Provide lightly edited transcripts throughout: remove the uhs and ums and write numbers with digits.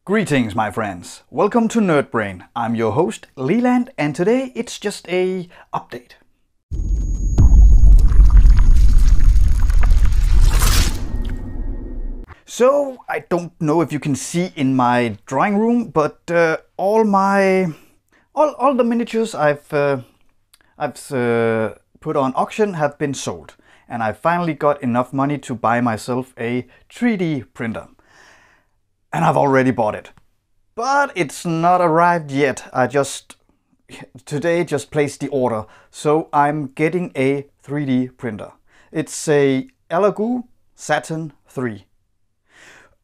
Greetings, my friends. Welcome to NerdBrain. I'm your host, Leland, and today it's just a update. So, I don't know if you can see in my drawing room, but all the miniatures I've put on auction have been sold, and I finally got enough money to buy myself a 3D printer. And I've already bought it. But it's not arrived yet. Today just placed the order. So I'm getting a 3D printer. It's a Elegoo Saturn 3.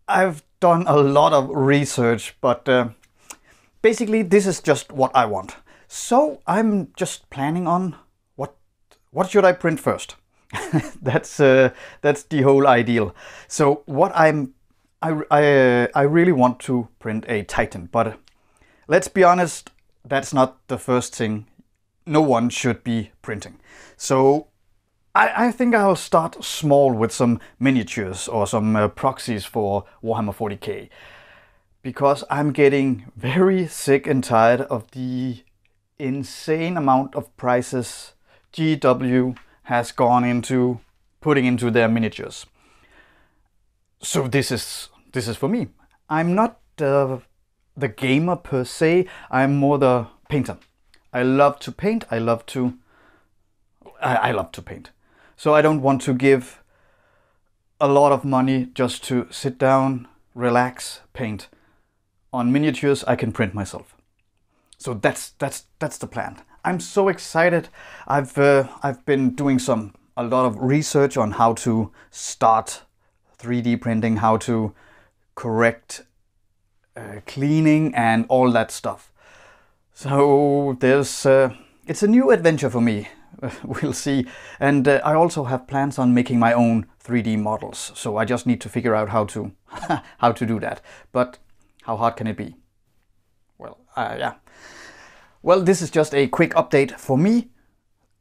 I've done a lot of research, but basically this is just what I want. So I'm just planning on what should I print first? That's the whole ideal. So I really want to print a Titan, but let's be honest, that's not the first thing no one should be printing. So I think I'll start small with some miniatures or some proxies for Warhammer 40k, because I'm getting very sick and tired of the insane amount of prices GW has gone into putting into their miniatures. So this is for me. I'm not the gamer per se. I'm more the painter. I love to paint. I love to paint. So I don't want to give a lot of money just to sit down, relax, paint. On miniatures I can print myself. So that's the plan. I'm so excited. I've been doing a lot of research on how to start 3D printing, how to correct cleaning and all that stuff. So it's a new adventure for me. We'll see. And I also have plans on making my own 3D models. So I just need to figure out how to how to do that. But how hard can it be? Well, yeah. Well, this is just a quick update for me,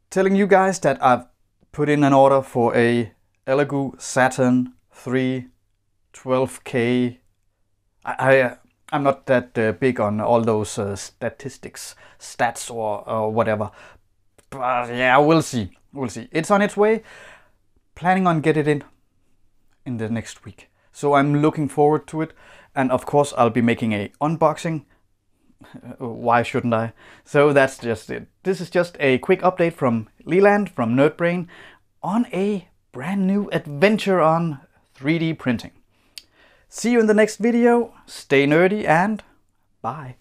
telling you guys that I've put in an order for a Elegoo Saturn 3 12K. I'm not that big on all those stats or whatever. But yeah, we'll see. It's on its way. Planning on getting it in the next week. So I'm looking forward to it. And of course I'll be making a unboxing. Why shouldn't I? So that's just it. This is just a quick update from Leland from NerdBrain on a brand new adventure on 3D printing. See you in the next video. Stay nerdy and bye.